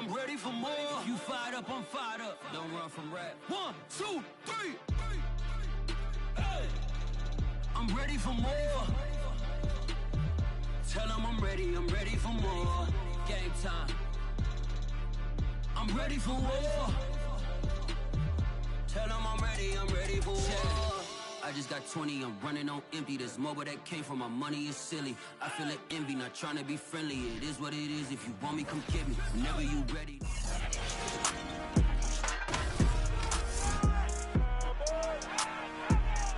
I'm ready for more. You fired up, I'm fired up. Don't run from rap. 1, 2, 3. Hey. I'm ready for more. Tell them I'm ready for more. Game time. I'm ready for war. Tell them I'm ready for war. I just got 20, I'm running on empty. This mobile that came from my money is silly. I feel like envy, not trying to be friendly. It is what it is, if you want me, come get me. Whenever you ready.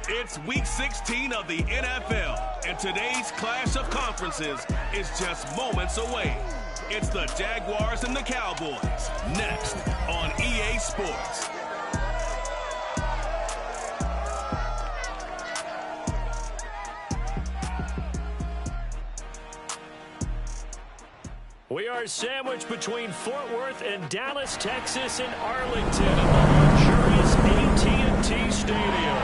It's week 16 of the NFL, and today's clash of conferences is just moments away. It's the Jaguars and the Cowboys, next on EA Sports. We are sandwiched between Fort Worth and Dallas, Texas, and Arlington at the luxurious AT&T Stadium.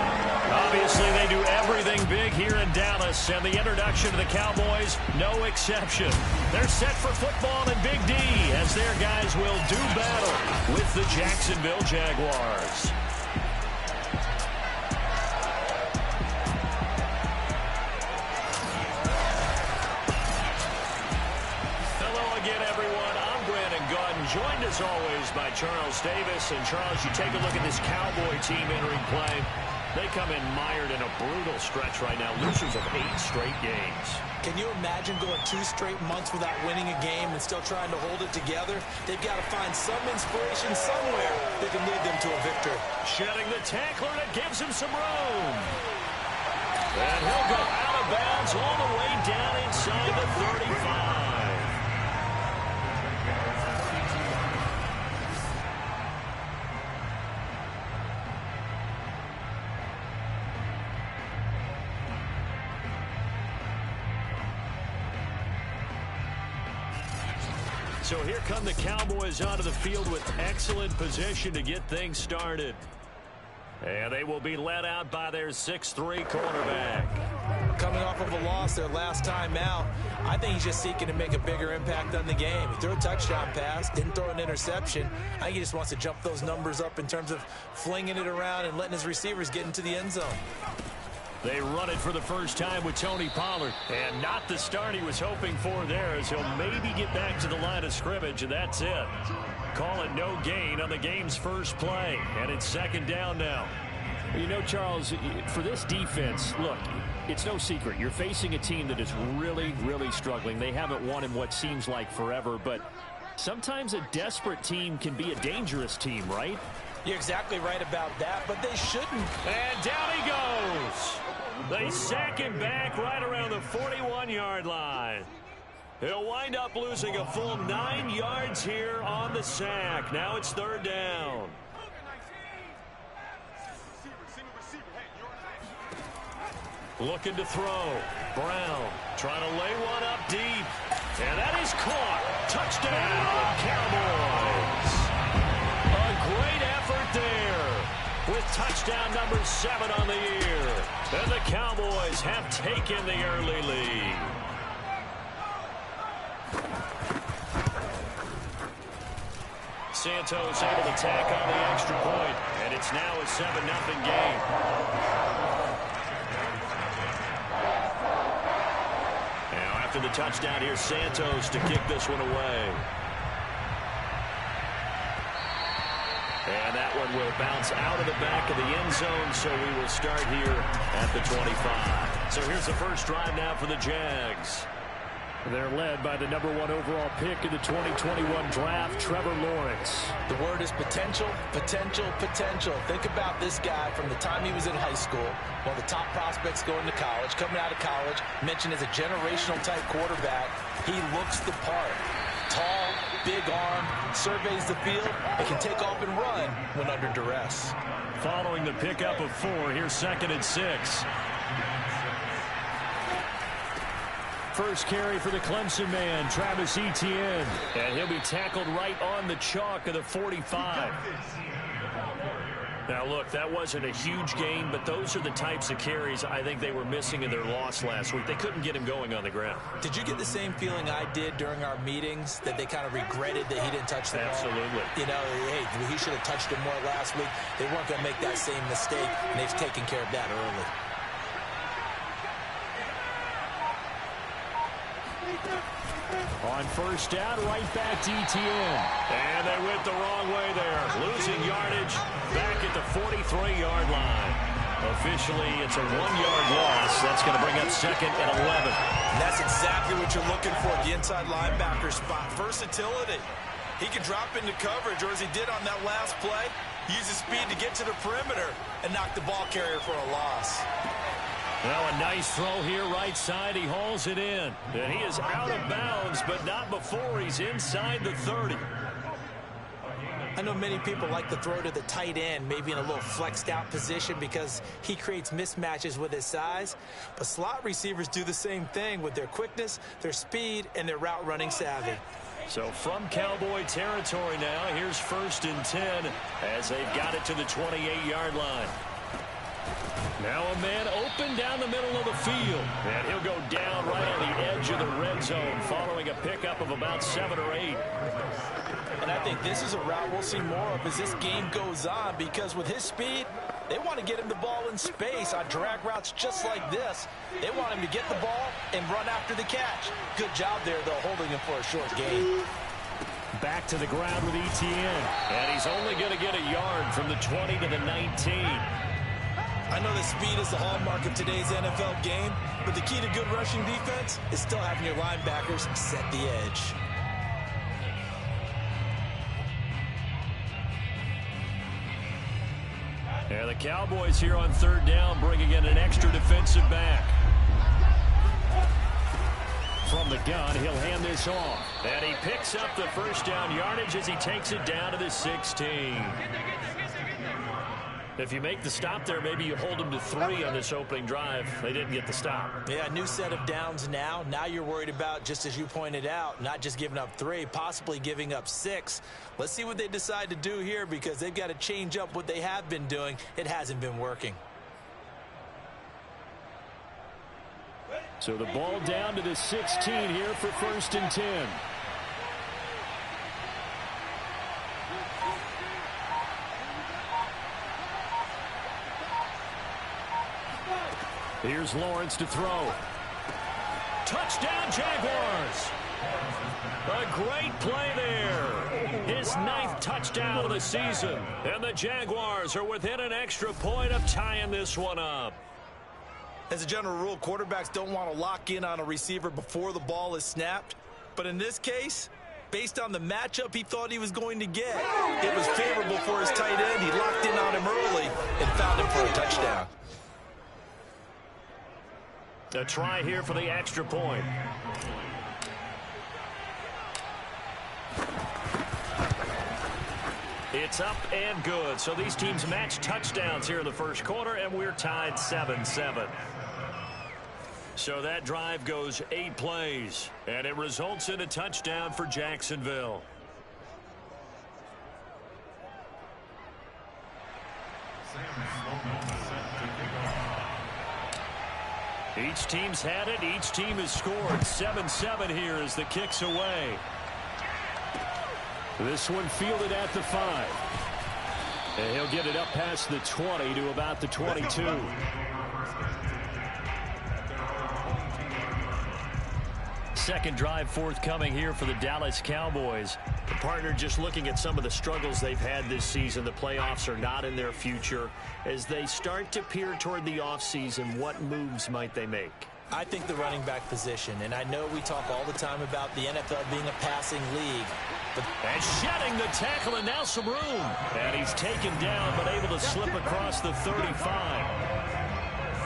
Obviously, they do everything big here in Dallas, and the introduction to the Cowboys, no exception. They're set for football and Big D, as their guys will do battle with the Jacksonville Jaguars. Joined as always by Charles Davis. And Charles, you take a look at this Cowboy team entering play. They come in mired in a brutal stretch right now. Losers of 8 straight games. Can you imagine going 2 straight months without winning a game and still trying to hold it together? They've got to find some inspiration somewhere that can lead them to a victory. Shedding the tackler that gives him some room. And he'll go out of bounds all the way down inside the 35. So here come the Cowboys onto the field with excellent position to get things started. And they will be led out by their 6'3" quarterback. Coming off of a loss their last time out, I think he's just seeking to make a bigger impact on the game. He threw a touchdown pass, didn't throw an interception. I think he just wants to jump those numbers up in terms of flinging it around and letting his receivers get into the end zone. They run it for the first time with Tony Pollard. And not the start he was hoping for there, as he'll maybe get back to the line of scrimmage, and that's it. Call it no gain on the game's first play. And it's 2nd down now. You know, Charles, for this defense, look, it's no secret. You're facing a team that is really, really struggling. They haven't won in what seems like forever, but sometimes a desperate team can be a dangerous team, right? You're exactly right about that, but they shouldn't. And down he goes. They sack him back right around the 41-yard line. He'll wind up losing a full 9 yards here on the sack. Now it's 3rd down. Looking to throw. Brown trying to lay one up deep. And that is caught. Touchdown, Cowboys. A great effort there with touchdown number 7 on the year. And the Cowboys have taken the early lead. Santos able to tack on the extra point, and it's now a 7-0 game. Now after the touchdown, here's Santos to kick this one away. And that one will bounce out of the back of the end zone, so we will start here at the 25. So here's the first drive now for the Jags. They're led by the #1 overall pick in the 2021 draft, Trevor Lawrence. The word is potential, potential, potential. Think about this guy from the time he was in high school, one of the top prospects going to college, coming out of college, mentioned as a generational type quarterback. He looks the part. Tall, big arm, surveys the field, and can take off and run when under duress. Following the pickup of 4, here's 2nd and 6. First carry for the Clemson man, Travis Etienne. And he'll be tackled right on the chalk of the 45. Now, look, that wasn't a huge gain, but those are the types of carries I think they were missing in their loss last week. They couldn't get him going on the ground. Did you get the same feeling I did during our meetings, that they kind of regretted that he didn't touch the ball? Absolutely. You know, hey, he should have touched him more last week. They weren't going to make that same mistake, and they've taken care of that early. On first down, right back to Etienne. And they went the wrong way there. Losing yardage back at the 43-yard line. Officially, it's a 1-yard loss. That's going to bring up 2nd and 11. And that's exactly what you're looking for at the inside linebacker spot. Versatility. He can drop into coverage, or as he did on that last play, use his speed to get to the perimeter and knock the ball carrier for a loss. Well, a nice throw here right side. He hauls it in. And he is out of bounds, but not before he's inside the 30. I know many people like to throw to the tight end, maybe in a little flexed out position because he creates mismatches with his size. But slot receivers do the same thing with their quickness, their speed, and their route running savvy. So from Cowboy territory now, here's 1st and 10 as they've got it to the 28-yard line. Now a man open down the middle of the field. And he'll go down right on the edge of the red zone following a pickup of about 7 or 8. And I think this is a route we'll see more of as this game goes on, because with his speed, they want to get him the ball in space on drag routes just like this. They want him to get the ball and run after the catch. Good job there, though, holding him for a short gain. Back to the ground with Etienne. And he's only going to get a yard from the 20 to the 19. I know that speed is the hallmark of today's NFL game, but the key to good rushing defense is still having your linebackers set the edge. And the Cowboys here on 3rd down, bringing in an extra defensive back. From the gun, he'll hand this off. And he picks up the 1st down yardage as he takes it down to the 16. If you make the stop there, maybe you hold them to 3 on this opening drive. They didn't get the stop. Yeah, new set of downs now. Now you're worried about, just as you pointed out, not just giving up 3, possibly giving up 6. Let's see what they decide to do here, because they've got to change up what they have been doing. It hasn't been working. So the ball down to the 16 here for 1st and 10. Here's Lawrence to throw. Touchdown, Jaguars! A great play there. His 9th touchdown of the season. And the Jaguars are within an extra point of tying this one up. As a general rule, quarterbacks don't want to lock in on a receiver before the ball is snapped. But in this case, based on the matchup he thought he was going to get, it was favorable for his tight end. He locked in on him early and found him for a touchdown. A try here for the extra point. It's up and good. So these teams match touchdowns here in the 1st quarter, and we're tied 7-7. So that drive goes 8 plays, and it results in a touchdown for Jacksonville. Each team's had it. Each team has scored. 7-7 here as the kick's away. This one fielded at the 5. And he'll get it up past the 20 to about the 22. Second drive forthcoming here for the Dallas Cowboys. The partner just looking at some of the struggles they've had this season. The playoffs are not in their future. As they start to peer toward the offseason, what moves might they make? I think the running back position, and I know we talk all the time about the NFL being a passing league. And shedding the tackle, and now some room. And he's taken down, but able to slip across the 35.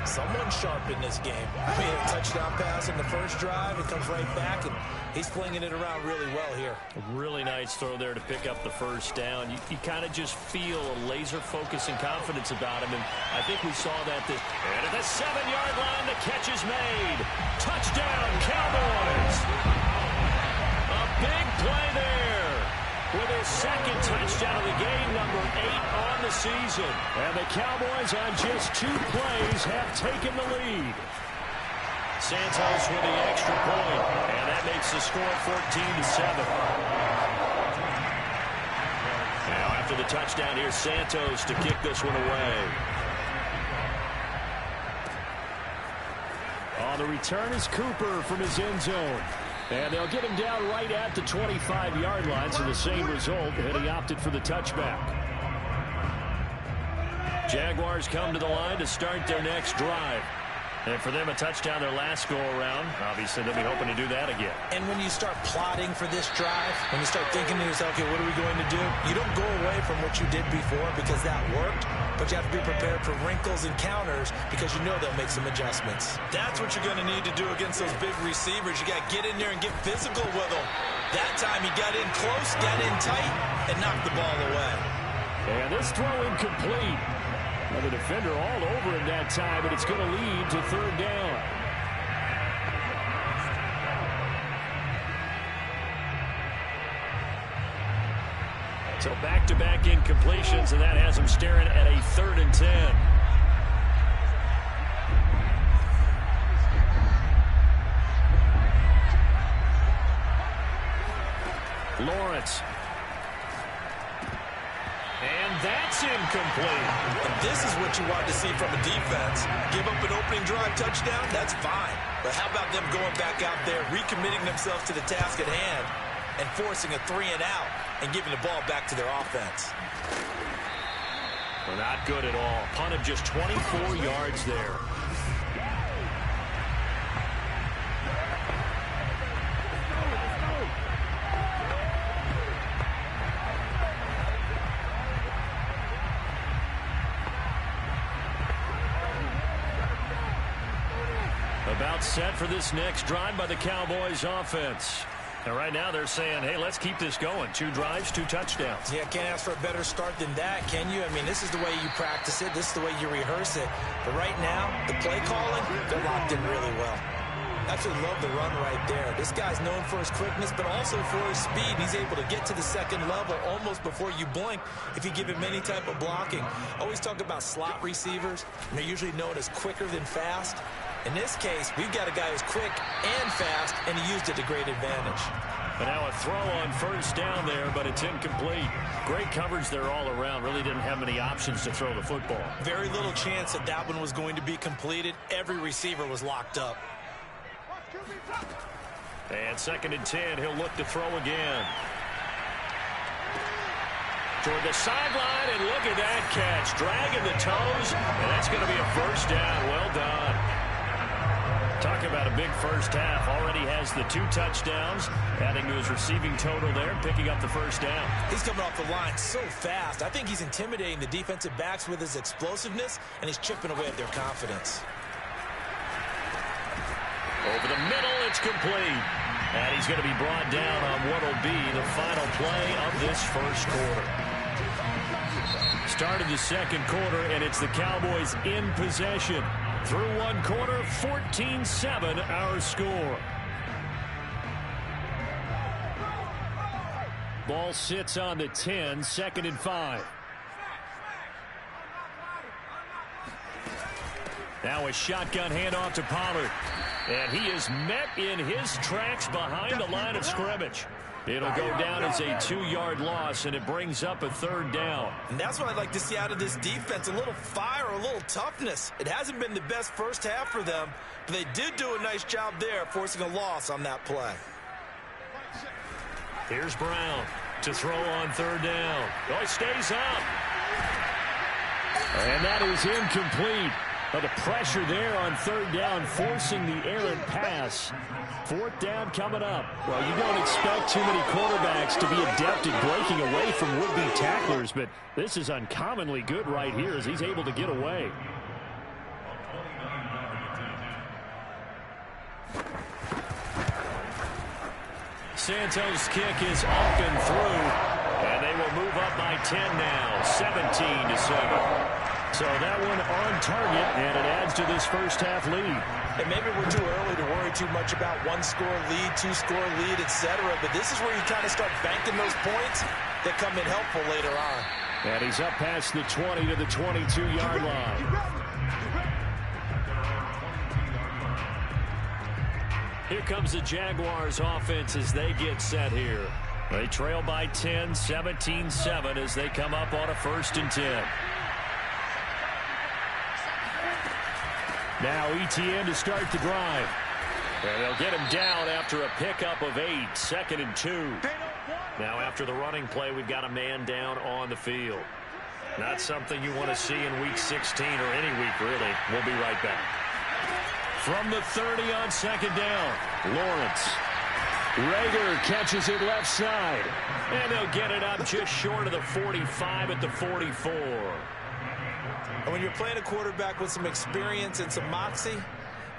Someone sharp in this game. I mean, a touchdown pass in the 1st drive. It comes right back, and he's flinging it around really well here. A really nice throw there to pick up the 1st down. You kind of just feel a laser focus and confidence about him, and I think we saw that. And at the 7-yard line, the catch is made. Touchdown, Cowboys! A big play there. with his second touchdown of the game, number 8 on the season. And the Cowboys on just 2 plays have taken the lead. Santos with the extra point, and that makes the score 14-7. Now after the touchdown, here's Santos to kick this one away. On the return is Cooper from his end zone. And they'll get him down right at the 25-yard line, so the same result, and he opted for the touchback. Jaguars come to the line to start their next drive. And for them, a touchdown their last go-around. Obviously, they'll be hoping to do that again. And when you start plotting for this drive, when you start thinking to yourself, okay, what are we going to do? You don't go away from what you did before because that worked, but you have to be prepared for wrinkles and counters because you know they'll make some adjustments. That's what you're going to need to do against those big receivers. You got to get in there and get physical with them. That time he got in close, got in tight, and knocked the ball away. And this throw incomplete. Well, the defender all over him that time, but it's going to lead to 3rd down. So back-to-back incompletions, and that has him staring at a 3rd and 10. Lawrence. And that's incomplete. And this is what you want to see from a defense. Give up an opening drive touchdown, that's fine. But how about them going back out there, recommitting themselves to the task at hand, and forcing a 3-and-out and giving the ball back to their offense? Well, not good at all. Punt of just 24 yards there. About set for this next drive by the Cowboys offense. And right now they're saying, hey, let's keep this going. 2 drives, 2 touchdowns. Yeah, can't ask for a better start than that, can you? I mean, this is the way you practice it. This is the way you rehearse it. But right now, the play calling, they're locked in really well. Absolutely love the run right there. This guy's known for his quickness, but also for his speed. He's able to get to the second level almost before you blink if you give him any type of blocking. Always talk about slot receivers, and they're usually known as quicker than fast. In this case, we've got a guy who's quick and fast, and he used it to great advantage. But now a throw on 1st down there, but it's incomplete. Great coverage there all around. Really didn't have many options to throw the football. Very little chance that that one was going to be completed. Every receiver was locked up. And 2nd and 10, he'll look to throw again. Toward the sideline, and look at that catch. Dragging the toes, and that's going to be a 1st down. Well done. Talk about a big first half. Already has the 2 touchdowns, adding to his receiving total there, picking up the 1st down. He's coming off the line so fast. I think he's intimidating the defensive backs with his explosiveness, and he's chipping away at their confidence. Over the middle, it's complete. And he's going to be brought down on what will be the final play of this 1st quarter. Start of the 2nd quarter, and it's the Cowboys in possession. Through 1 quarter, 14-7 our score. Ball sits on the 10, 2nd and 5. Now a shotgun handoff to Pollard. And he is met in his tracks behind the line of scrimmage. It'll go down as a 2-yard loss, and it brings up a 3rd down. And that's what I'd like to see out of this defense, a little fire, a little toughness. It hasn't been the best first half for them, but they did do a nice job there, forcing a loss on that play. Here's Brown to throw on 3rd down. Oh, he stays up. And that is incomplete. But the pressure there on 3rd down, forcing the errant pass. 4th down coming up. Well, you don't expect too many quarterbacks to be adept at breaking away from would-be tacklers, but this is uncommonly good right here as he's able to get away. Santos' kick is up and through, and they will move up by 10 now, 17-7. So that one on target, and it adds to this first half lead. And maybe we're too early to worry too much about one-score lead, two-score lead, etc. But this is where you kind of start banking those points that come in helpful later on. And he's up past the 20 to the 22-yard line. Here comes the Jaguars offense as they get set here. They trail by 10, 17-7 as they come up on a 1st and 10. Now ETN to start the drive. And they'll get him down after a pickup of 8, 2nd and 2. Now after the running play, we've got a man down on the field. Not something you want to see in week 16 or any week, really. We'll be right back. From the 30 on 2nd down, Lawrence. Rager catches it left side. And they'll get it up just short of the 45 at the 44. And when you're playing a quarterback with some experience and some moxie,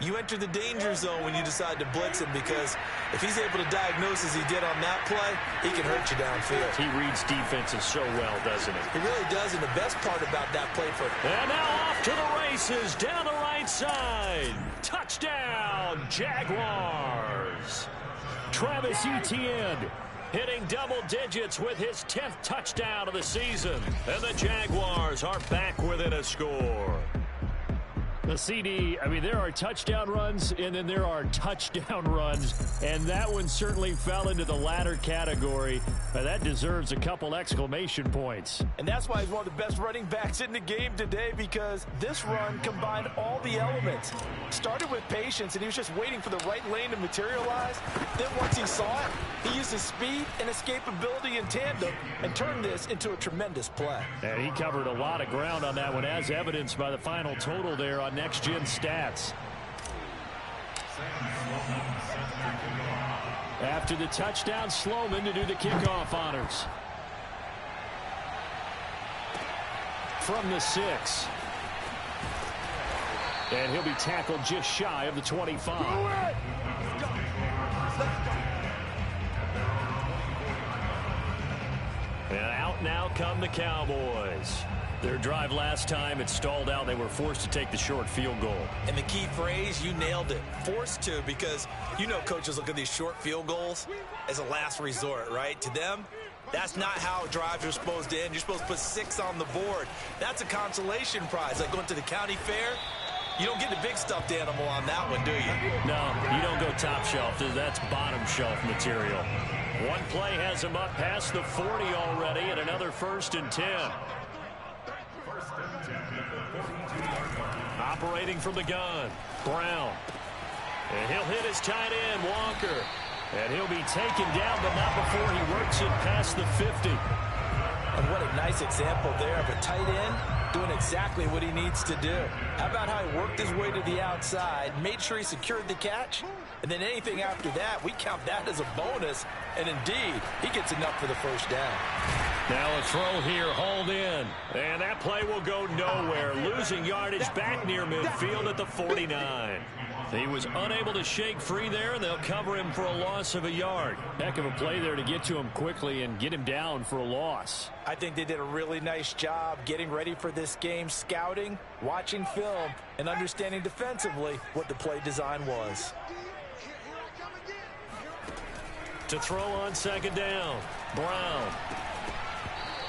you enter the danger zone when you decide to blitz him, because if he's able to diagnose as he did on that play, he can hurt you downfield. He reads defenses so well, doesn't he? He really does, and the best part about that play for... And now off to the races, down the right side. Touchdown, Jaguars. Travis Etienne hitting double digits with his 10th touchdown of the season. And the Jaguars are back within a score. The CD, I mean, there are touchdown runs, and then there are touchdown runs, and that one certainly fell into the latter category. That deserves a couple exclamation points. And that's why he's one of the best running backs in the game today, because this run combined all the elements. Started with patience, and he was just waiting for the right lane to materialize. Then once he saw it, he used his speed and escapability in tandem and turned this into a tremendous play. And he covered a lot of ground on that one, as evidenced by the final total there on Next Gen Stats. After the touchdown, Sloman to do the kickoff honors. From the 6. And he'll be tackled just shy of the 25. And out now come the Cowboys. Their drive last time, it stalled out. They were forced to take the short field goal. And the key phrase, you nailed it. Forced to, because you know coaches look at these short field goals as a last resort, right? To them, that's not how drives are supposed to end. You're supposed to put 6 on the board. That's a consolation prize. Like going to the county fair, you don't get the big stuffed animal on that one, do you? No, you don't go top shelf. That's bottom shelf material. One play has him up past the 40 already, and another 1st and 10. Operating from the gun, Brown. And he'll hit his tight end, Walker. And he'll be taken down, but not before he works it past the 50. And what a nice example there of a tight end doing exactly what he needs to do. How about how he worked his way to the outside, made sure he secured the catch, and then anything after that, we count that as a bonus. And indeed, he gets enough for the first down. Now a throw here, hauled in. And that play will go nowhere. Losing yardage back near midfield at the 49. He was unable to shake free there, and they'll cover him for a loss of a yard. Heck of a play there to get to him quickly and get him down for a loss. I think they did a really nice job getting ready for this game, scouting, watching film, and understanding defensively what the play design was. To throw on 2nd down, Brown.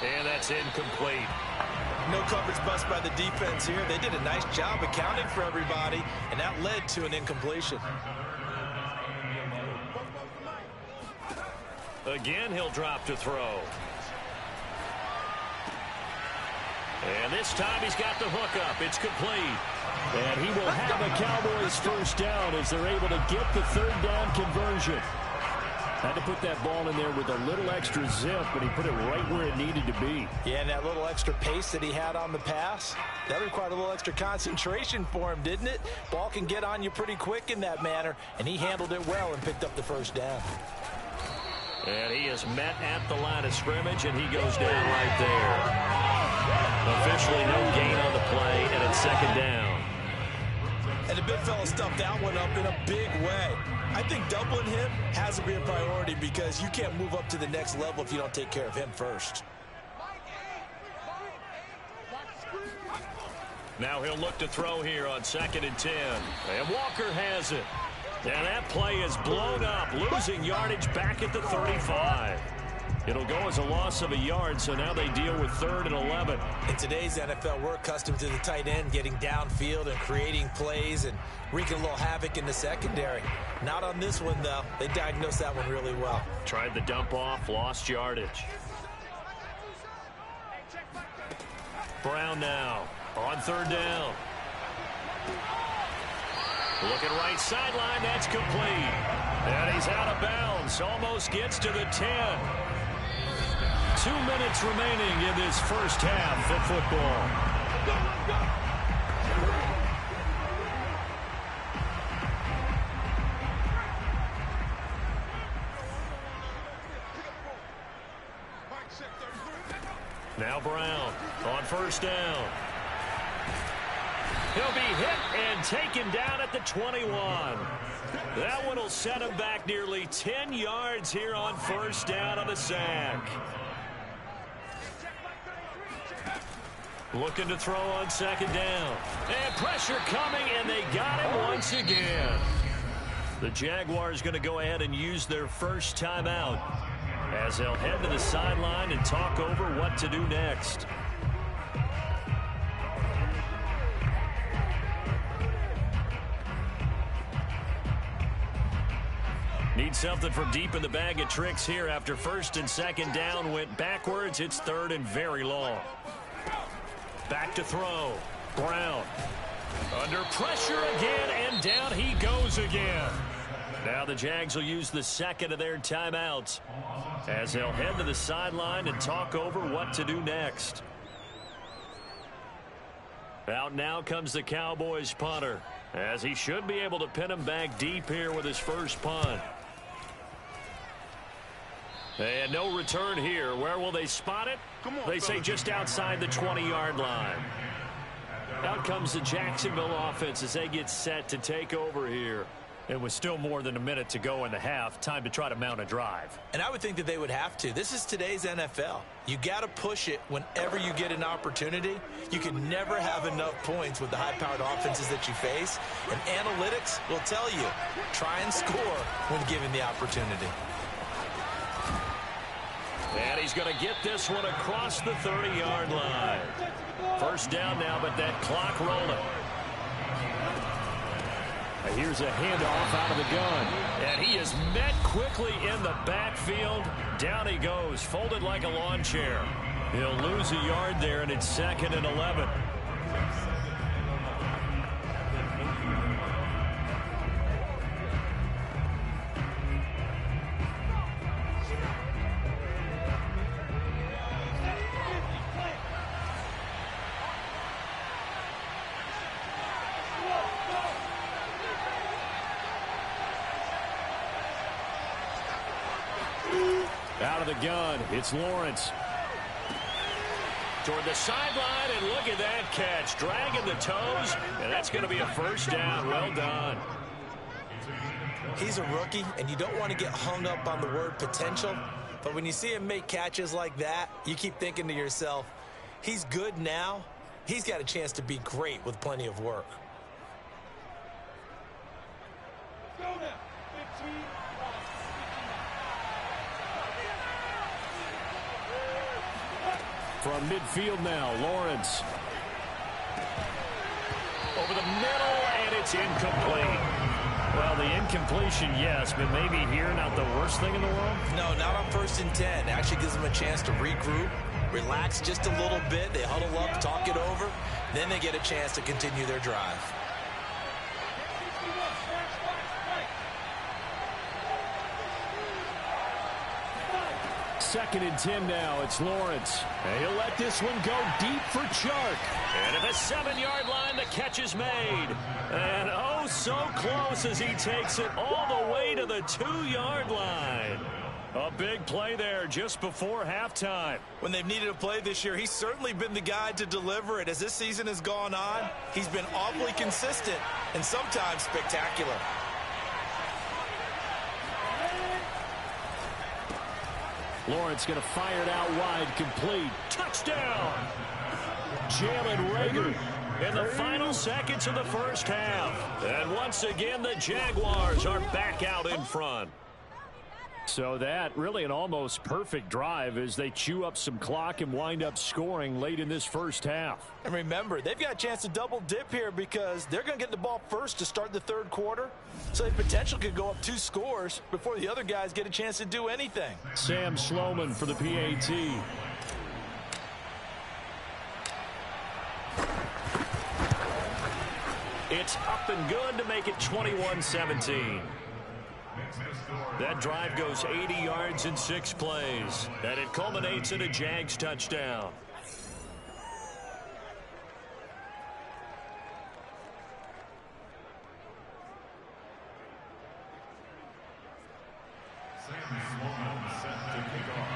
And that's incomplete. No coverage bust by the defense here. They did a nice job accounting for everybody, and that led to an incompletion. Again, he'll drop to throw. And this time he's got the hook up. It's complete. And he will have a Cowboys first down as they're able to get the 3rd down conversion. Had to put that ball in there with a little extra zip, but he put it right where it needed to be. Yeah, and that little extra pace that he had on the pass, that required a little extra concentration for him, didn't it? Ball can get on you pretty quick in that manner, and he handled it well and picked up the first down. And he is met at the line of scrimmage, and he goes down right there. Officially no gain on the play, and it's 2nd down. And the big fella stuffed that one up in a big way. I think doubling him has to be a priority, because you can't move up to the next level if you don't take care of him first. Now he'll look to throw here on 2nd and 10. And Walker has it. And that play is blown up, losing yardage back at the 35. It'll go as a loss of a yard, so now they deal with 3rd and 11. In today's NFL, we're accustomed to the tight end getting downfield and creating plays and wreaking a little havoc in the secondary. Not on this one, though. They diagnosed that one really well. Tried the dump off, lost yardage. Brown now on 3rd down. Looking right sideline, that's complete. And he's out of bounds, almost gets to the 10. 2 minutes remaining in this first half of football. Now Brown on 1st down. He'll be hit and taken down at the 21. That one will set him back nearly 10 yards here on 1st down on the sack. Looking to throw on 2nd down. And pressure coming, and they got him once again. The Jaguars going to go ahead and use their first timeout as they'll head to the sideline and talk over what to do next. Need something from deep in the bag of tricks here after 1st and 2nd down went backwards. It's 3rd and very long. Back to throw. Brown. Under pressure again, and down he goes again. Now the Jags will use the 2nd of their timeouts as they'll head to the sideline and talk over what to do next. Out now comes the Cowboys punter, as he should be able to pin him back deep here with his first punt. And no return here. Where will they spot it? They say just outside the 20-yard line. Out comes the Jacksonville offense as they get set to take over here. It was still more than a minute to go in the half. Time to try to mount a drive. And I would think that they would have to. This is today's NFL. You got to push it whenever you get an opportunity. You can never have enough points with the high-powered offenses that you face. And analytics will tell you, try and score when given the opportunity. And he's going to get this one across the 30-yard line. 1st down now, but that clock rolling. Here's a handoff out of the gun. And he is met quickly in the backfield. Down he goes, folded like a lawn chair. He'll lose a yard there, and it's 2nd and 11. Out of the gun, it's Lawrence. Toward the sideline, and look at that catch. Dragging the toes, and that's going to be a 1st down. Well done. He's a rookie, and you don't want to get hung up on the word potential. But when you see him make catches like that, you keep thinking to yourself, he's good now. He's got a chance to be great with plenty of work. From midfield now, Lawrence. Over the middle, and it's incomplete. Well, the incompletion, yes, but maybe here not the worst thing in the world? No, not on 1st and 10. It actually gives them a chance to regroup, relax just a little bit. They huddle up, talk it over. Then they get a chance to continue their drive. Second and 10 now. It's Lawrence. And he'll let this one go deep for Chark. And at the 7-yard line, the catch is made. And oh, so close as he takes it all the way to the 2-yard line. A big play there just before halftime. When they've needed a play this year, he's certainly been the guy to deliver it. As this season has gone on, he's been awfully consistent and sometimes spectacular. Lawrence going to fire it out wide, complete. Touchdown! Jalen Reagor. in the final seconds of the first half. And once again, the Jaguars are back out in front. So that really an almost perfect drive as they chew up some clock and wind up scoring late in this first half. And remember, they've got a chance to double dip here because they're going to get the ball first to start the third quarter. So they potentially could go up 2 scores before the other guys get a chance to do anything. Sam Sloman for the PAT. It's up and good to make it 21-17. That drive goes 80 yards in 6 plays, and it culminates in a Jags touchdown. Set to kick off.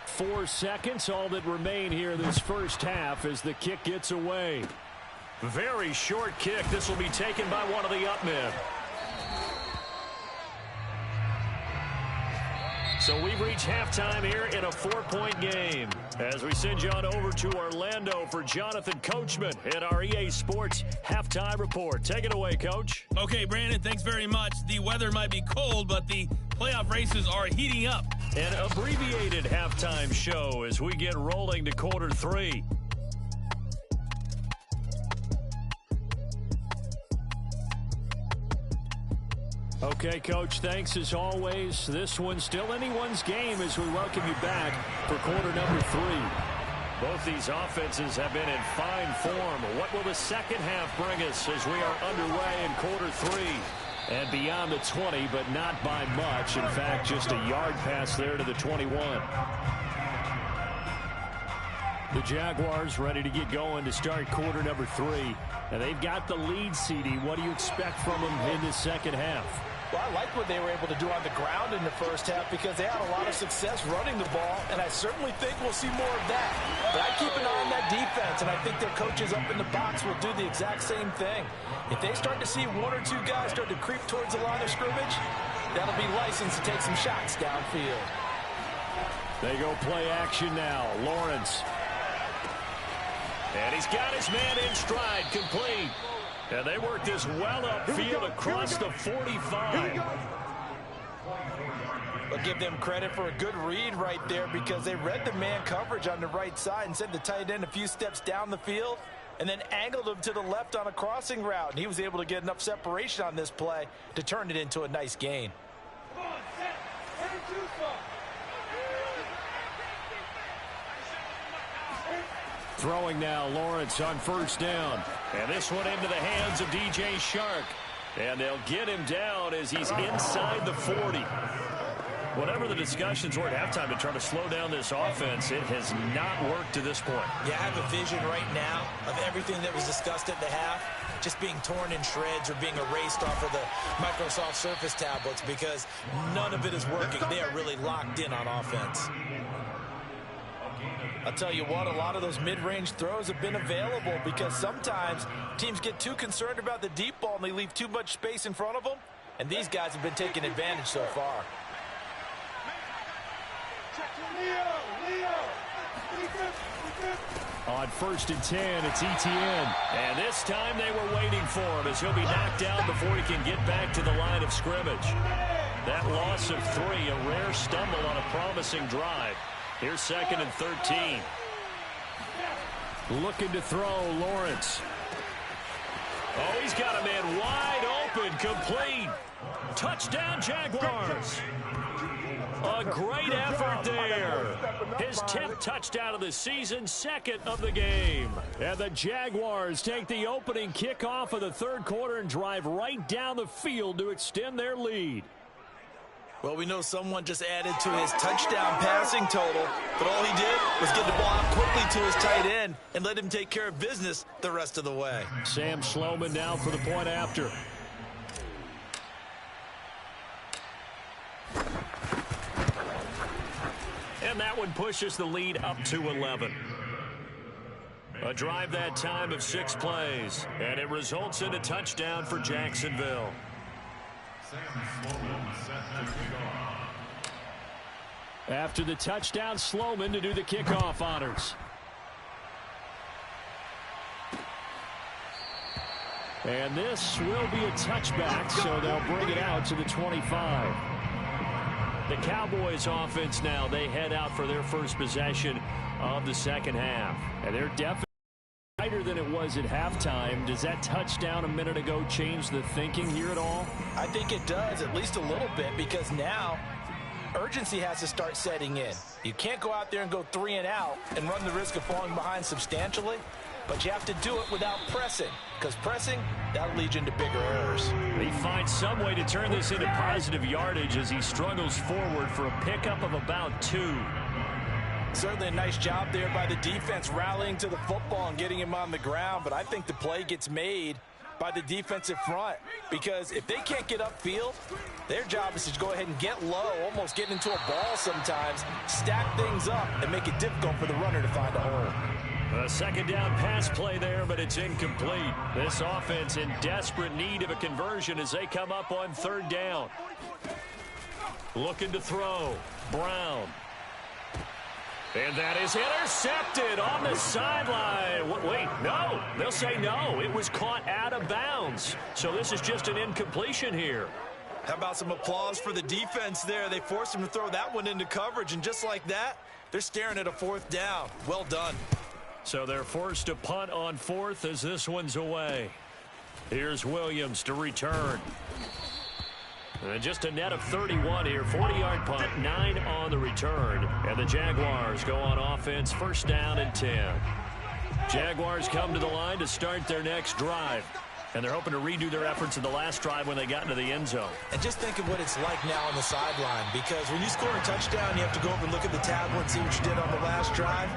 4 seconds, all that remain here this first half as the kick gets away. Very short kick. This will be taken by one of the up men. So we've reached halftime here in a 4-point game. As we send you on over to Orlando for Jonathan Coachman in our EA Sports Halftime Report. Take it away, Coach. Okay, Brandon, thanks very much. The weather might be cold, but the playoff races are heating up. An abbreviated halftime show as we get rolling to quarter 3. Okay, Coach, thanks as always. This one's still anyone's game as we welcome you back for quarter number 3. Both these offenses have been in fine form. What will the second half bring us as we are underway in quarter 3? And beyond the 20, but not by much. In fact, just a yard pass there to the 21. The Jaguars ready to get going to start quarter number 3. And they've got the lead, CD. What do you expect from them in the second half? Well, I like what they were able to do on the ground in the first half because they had a lot of success running the ball, and I certainly think we'll see more of that. But I keep an eye on that defense, and I think their coaches up in the box will do the exact same thing. If they start to see 1 or 2 guys start to creep towards the line of scrimmage, that'll be licensed to take some shots downfield. They go play action now. Lawrence. And he's got his man in stride, complete. And they work this well upfield across the 45. But give them credit for a good read right there because they read the man coverage on the right side and sent the tight end a few steps down the field and then angled him to the left on a crossing route. And he was able to get enough separation on this play to turn it into a nice gain. Throwing now, Lawrence on first down. And this one into the hands of DJ Shark. And they'll get him down as he's inside the 40. Whatever the discussions were at halftime to try to slow down this offense, it has not worked to this point. Yeah, I have a vision right now of everything that was discussed at the half just being torn in shreds or being erased off of the Microsoft Surface tablets because none of it is working. They are really locked in on offense. I'll tell you what, a lot of those mid-range throws have been available because sometimes teams get too concerned about the deep ball and they leave too much space in front of them, and these guys have been taking advantage so far. On first and 10, it's Etienne. And this time they were waiting for him as he'll be knocked down before he can get back to the line of scrimmage. That loss of 3, a rare stumble on a promising drive. Here's 2nd and 13. Looking to throw, Lawrence. Oh, he's got a man wide open, complete. Touchdown, Jaguars. A great effort there. His 10th touchdown of the season, 2nd of the game. And the Jaguars take the opening kickoff of the third quarter and drive right down the field to extend their lead. Well, we know someone just added to his touchdown passing total, but all he did was get the ball out quickly to his tight end and let him take care of business the rest of the way. Sam Sloman now for the point after. And that one pushes the lead up to 11. A drive that time of 6 plays, and it results in a touchdown for Jacksonville. After the touchdown, Sloman to do the kickoff honors. And this will be a touchback, so they'll bring it out to the 25. The Cowboys offense now, they head out for their first possession of the second half. And they're definitely tighter than it was at halftime. Does that touchdown a minute ago change the thinking here at all? I think it does, at least a little bit, because now urgency has to start setting in. You can't go out there and go 3 and out and run the risk of falling behind substantially, but you have to do it without pressing, because pressing, that'll lead you into bigger errors. He finds some way to turn this into positive yardage as he struggles forward for a pickup of about 2. Certainly a nice job there by the defense rallying to the football and getting him on the ground, but I think the play gets made by the defensive front, because if they can't get upfield, their job is to go ahead and get low, almost get into a ball sometimes, stack things up, and make it difficult for the runner to find a hole. A second down pass play there, but it's incomplete. This offense in desperate need of a conversion as they come up on 3rd down. Looking to throw. Brown. And that is intercepted on the sideline. Wait, no. They'll say no. It was caught out of bounds. So this is just an incompletion here. How about some applause for the defense there? They forced him to throw that one into coverage, and just like that, they're staring at a 4th down. Well done. So they're forced to punt on 4th as this one's away. Here's Williams to return. And just a net of 31 here. 40-yard punt, 9 on the return. And the Jaguars go on offense, 1st down and 10. Jaguars come to the line to start their next drive. And they're hoping to redo their efforts in the last drive when they got into the end zone. And just think of what it's like now on the sideline, because when you score a touchdown, you have to go over and look at the tablet and see what you did on the last drive.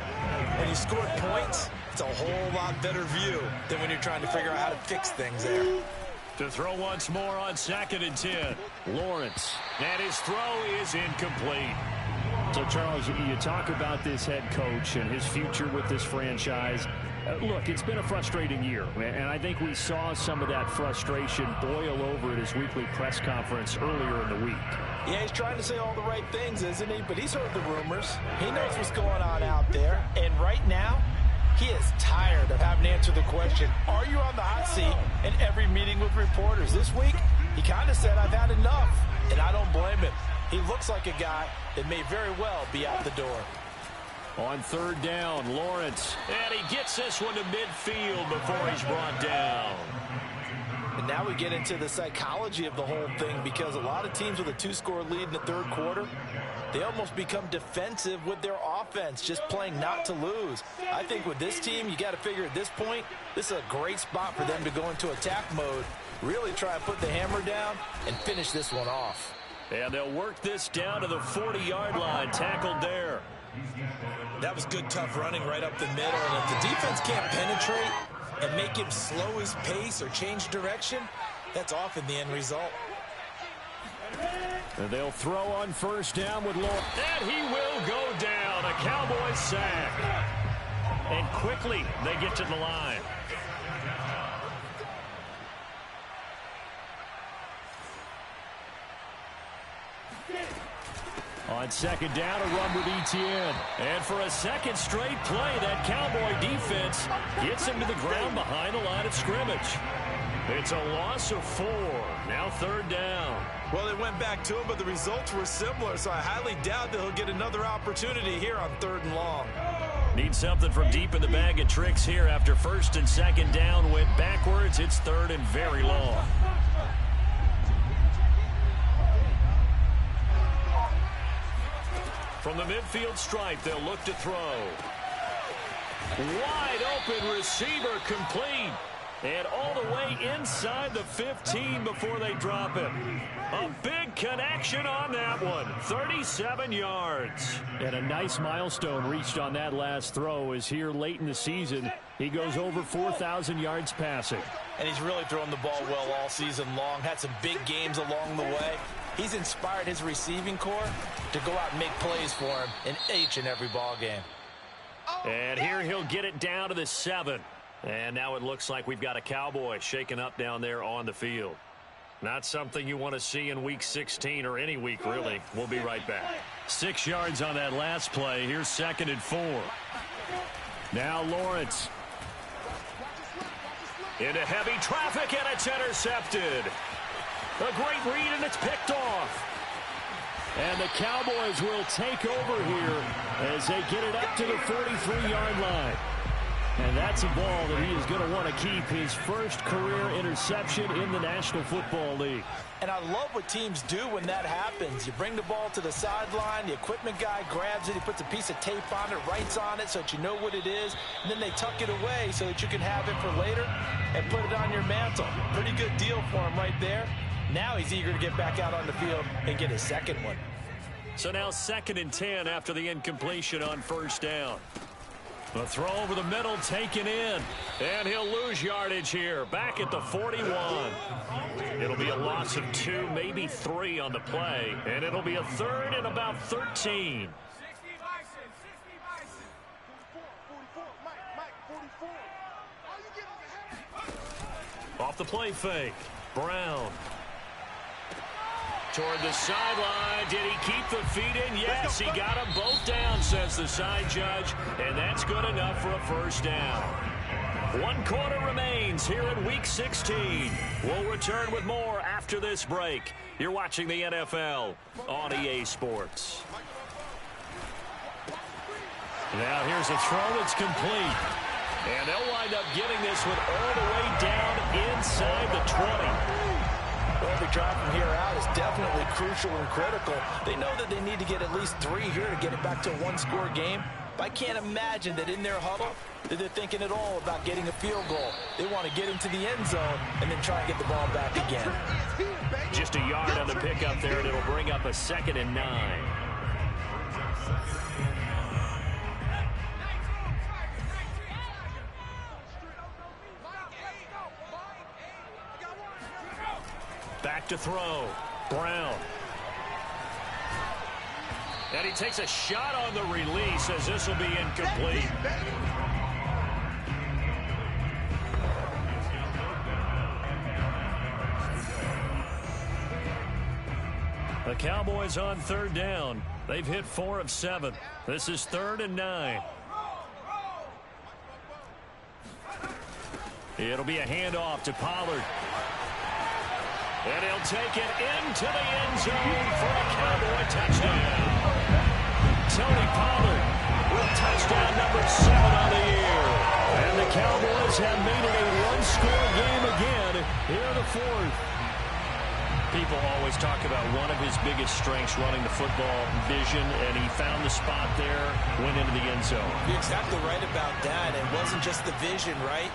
When you scored points, it's a whole lot better view than when you're trying to figure out how to fix things there. To throw once more on 2nd and 10. Lawrence. And his throw is incomplete. So, Charles, you talk about this head coach and his future with this franchise. Look, it's been a frustrating year, and I think we saw some of that frustration boil over at his weekly press conference earlier in the week. Yeah, he's trying to say all the right things, isn't he? But he's heard the rumors. He knows what's going on out there. And right now, he is tired of having to answer the question, are you on the hot seat in every meeting with reporters? This week, he kind of said, I've had enough, and I don't blame him. He looks like a guy that may very well be out the door. On 3rd down, Lawrence. And he gets this one to midfield before he's brought down. And now we get into the psychology of the whole thing, because a lot of teams with a 2-score lead in the 3rd quarter, they almost become defensive with their offense, just playing not to lose. I think with this team, you got to figure at this point, this is a great spot for them to go into attack mode, really try and put the hammer down and finish this one off. And they'll work this down to the 40-yard line, tackled there. That was good, tough running right up the middle. And if the defense can't penetrate and make him slow his pace or change direction, that's often the end result. And they'll throw on 1st down with Lawrence. And he will go down. A Cowboys sack. And quickly they get to the line. On 2nd down, a run with Etienne. And for a second straight play, that Cowboy defense gets him to the ground behind the line of scrimmage. It's a loss of 4. Now 3rd down. Well, they went back to him, but the results were similar, so I highly doubt that he'll get another opportunity here on 3rd and long. Need something from deep in the bag of tricks here after 1st and 2nd down went backwards. It's 3rd and very long. From the midfield stripe, they'll look to throw. Wide open receiver complete. And all the way inside the 15 before they drop it. A big connection on that one. 37 yards. And a nice milestone reached on that last throw as here late in the season, he goes over 4,000 yards passing. And he's really thrown the ball well all season long. Had some big games along the way. He's inspired his receiving corps to go out and make plays for him in each and every ball game. And here he'll get it down to the 7. And now it looks like we've got a Cowboy shaken up down there on the field. Not something you want to see in Week 16 or any week, really. We'll be right back. 6 yards on that last play. Here's 2nd and 4. Now Lawrence. Into heavy traffic, and it's intercepted. A great read, and it's picked off. And the Cowboys will take over here as they get it up to the 43-yard line. And that's a ball that he is going to want to keep, his first career interception in the National Football League. And I love what teams do when that happens. You bring the ball to the sideline, the equipment guy grabs it, he puts a piece of tape on it, writes on it so that you know what it is, and then they tuck it away so that you can have it for later and put it on your mantle. Pretty good deal for him right there. Now he's eager to get back out on the field and get his second one. So now 2nd and 10 after the incompletion on 1st down. The throw over the middle taken in, and he'll lose yardage here, back at the 41. It'll be a loss of 2, maybe 3 on the play, and it'll be a 3rd and about 13. Off the play fake, Brown. Toward the sideline. Did he keep the feet in? Yes, he got them both down, says the side judge, and that's good enough for a 1st down. 1 quarter remains here in Week 16. We'll return with more after this break. You're watching the NFL on EA Sports. Now here's a throw that's complete. And they'll wind up getting this one all the way down inside the 20. Well, every drive from here out is definitely crucial and critical. They know that they need to get at least 3 here to get it back to a 1-score game. But I can't imagine that in their huddle that they're thinking at all about getting a field goal. They want to get into the end zone and then try and get the ball back again. Just a yard on the pickup there, and it'll bring up a 2nd and 9. Back to throw. Brown. And he takes a shot on the release as this will be incomplete. The Cowboys on 3rd down. They've hit 4 of 7. This is 3rd and 9. It'll be a handoff to Pollard. And he'll take it into the end zone for a Cowboy touchdown. Tony Pollard with touchdown number 7 on the year. And the Cowboys have made it a 1-score game again here in the 4th. People always talk about one of his biggest strengths, running the football, vision, and he found the spot there, went into the end zone. You're exactly right about that. It wasn't just the vision, right?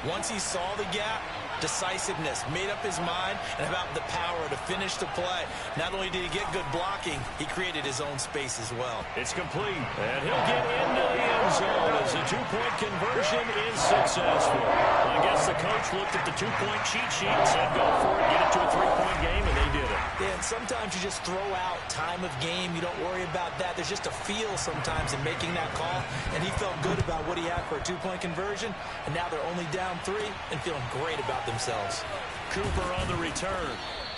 Once he saw the gap, decisiveness, made up his mind, and about the power to finish the play. Not only did he get good blocking, he created his own space as well. It's complete, and he'll get into the end zone as the 2-point conversion is successful. I guess the coach looked at the 2-point cheat sheet and said, go for it, get it to a 3-point game, and they did it. Yeah, and sometimes you just throw out time of game. You don't worry about that. There's just a feel sometimes in making that call, and he felt good about what he had for a 2-point conversion, and now they're only down 3 and feeling great about themselves. Cooper on the return.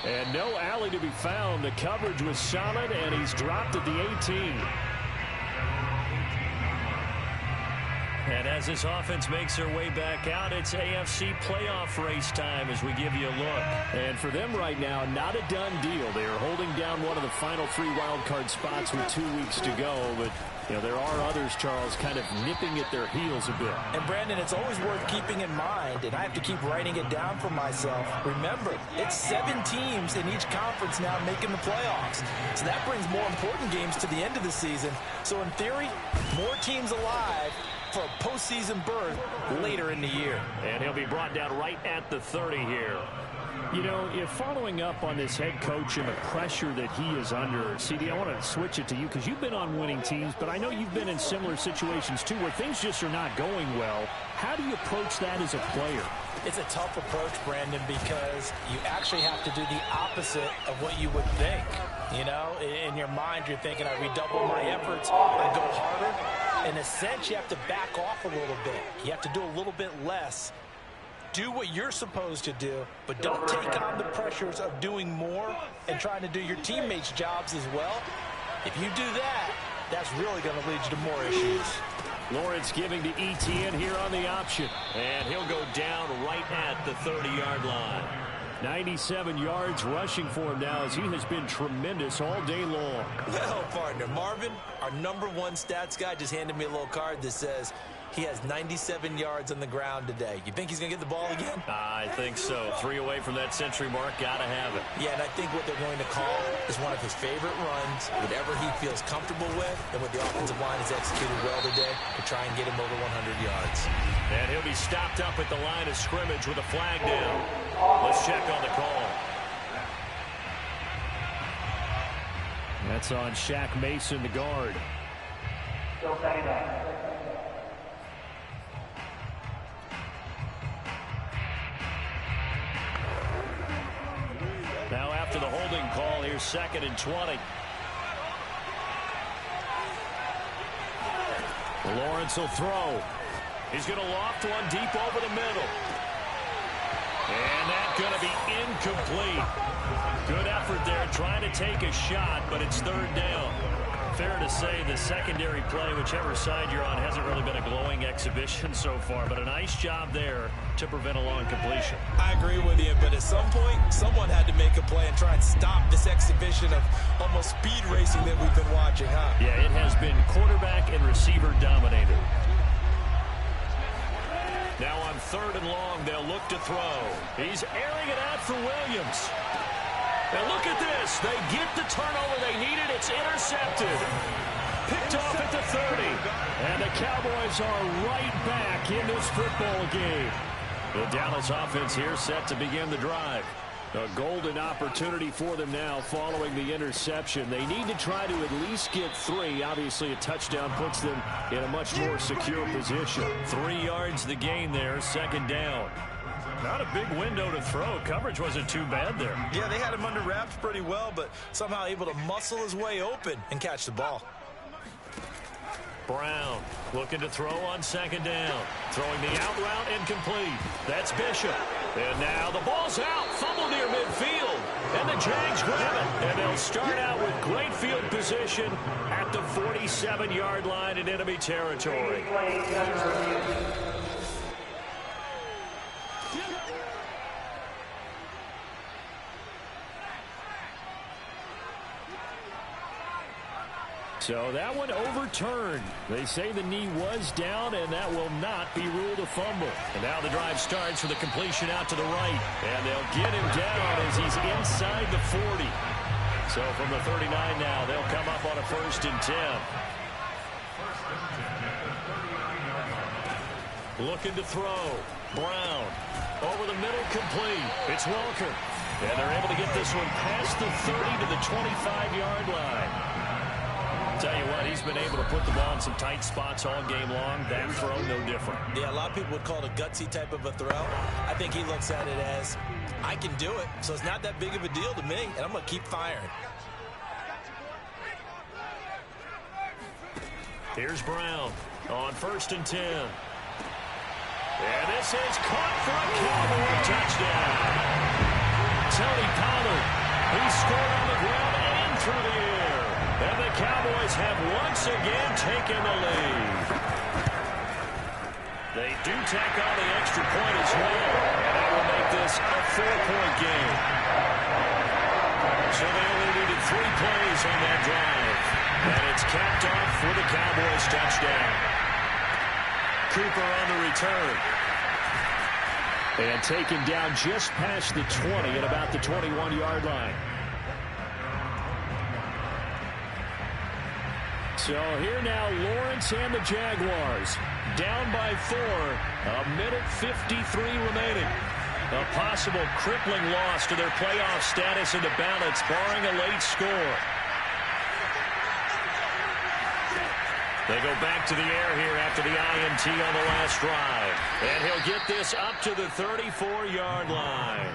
And no alley to be found. The coverage was solid, and he's dropped at the 18. And as this offense makes their way back out, it's AFC playoff race time as we give you a look. And for them right now, not a done deal. They are holding down one of the final 3 wildcard spots with 2 weeks to go. But, you know, there are others, Charles, kind of nipping at their heels a bit. And, Brandon, it's always worth keeping in mind, and I have to keep writing it down for myself. Remember, it's 7 teams in each conference now making the playoffs. So that brings more important games to the end of the season. So, in theory, more teams alive for a postseason berth later in the year. And he'll be brought down right at the 30 here. You know, if following up on this head coach and the pressure that he is under, CD, I want to switch it to you because you've been on winning teams, but I know you've been in similar situations too where things just are not going well. How do you approach that as a player? It's a tough approach, Brandon, because you actually have to do the opposite of what you would think. You know, in your mind, you're thinking, I redouble my efforts, I go harder. In a sense, you have to back off a little bit. You have to do a little bit less Do what you're supposed to do, but don't take on the pressures of doing more and trying to do your teammates' jobs as well. If you do that, that's really going to lead you to more issues. Lawrence giving to Etienne here on the option. And he'll go down right at the 30-yard line. 97 yards rushing for him now as he has been tremendous all day long. Well, partner, Marvin, our #1 stats guy, just handed me a little card that says he has 97 yards on the ground today. You think he's going to get the ball again? I think so. 3 away from that century mark. Got to have it. Yeah, and I think what they're going to call is one of his favorite runs, whatever he feels comfortable with, and what the offensive line has executed well today to try and get him over 100 yards. And he'll be stopped up at the line of scrimmage with a flag down. Let's check on the call. That's on Shaq Mason, the guard. Still second down. Now after the holding call, here's 2nd and 20. Lawrence will throw. He's going to loft one deep over the middle. And that's going to be incomplete. Good effort there trying to take a shot, but it's 3rd down. Fair to say the secondary play, whichever side you're on, hasn't really been a glowing exhibition so far, but a nice job there to prevent a long completion. I agree with you, but at some point, someone had to make a play and try and stop this exhibition of almost speed racing that we've been watching, huh? Yeah, it has been quarterback and receiver dominated. Now on 3rd and long, they'll look to throw. He's airing it out for Williams. Now look at this. They get the turnover they needed. It's intercepted. Picked off at the 30. And the Cowboys are right back in this football game. The Dallas offense here set to begin the drive. A golden opportunity for them now following the interception. They need to try to at least get 3. Obviously, a touchdown puts them in a much more secure position. 3 yards the gain there, 2nd down. Not a big window to throw. Coverage wasn't too bad there. Yeah, they had him under wraps pretty well, but somehow able to muscle his way open and catch the ball. Brown looking to throw on 2nd down. Throwing the out route incomplete. That's Bishop. And now the ball's out. Fumble near midfield. And the Jags grab it. And they'll start out with great field position at the 47-yard line in enemy territory. So that one overturned. They say the knee was down, and that will not be ruled a fumble. And now the drive starts with a completion out to the right. And they'll get him down as he's inside the 40. So from the 39 now, they'll come up on a 1st and 10. Looking to throw. Brown. Over the middle, complete. It's Walker. And they're able to get this one past the 30 to the 25-yard line. Tell you what, he's been able to put the ball in some tight spots all game long. That throw, no different. Yeah, a lot of people would call it a gutsy type of a throw. I think he looks at it as, I can do it, so it's not that big of a deal to me, and I'm going to keep firing. Here's Brown on 1st and 10. And this is caught for a Cowboy touchdown. Tony Pollard, he scored on the ground and through the air. And the Cowboys have once again taken the lead. They do tack on the extra point as well. And that will make this a 4-point game. So they only needed 3 plays on that drive. And it's capped off for the Cowboys touchdown. Cooper on the return. And taken down just past the 20 at about the 21-yard line. So here now, Lawrence and the Jaguars down by 4. A minute 53 remaining. A possible crippling loss to their playoff status in the balance, barring a late score. They go back to the air here after the INT on the last drive. And he'll get this up to the 34-yard line.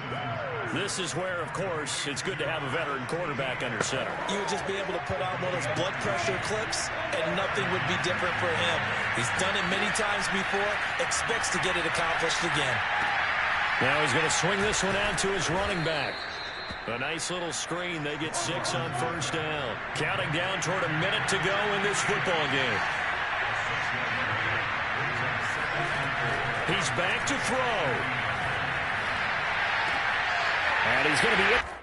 This is where, of course, it's good to have a veteran quarterback under center. You would just be able to put on one of those blood pressure clips, and nothing would be different for him. He's done it many times before, expects to get it accomplished again. Now he's going to swing this one out to his running back. A nice little screen. They get 6 on first down. Counting down toward a minute to go in this football game. He's back to throw. And he's going to be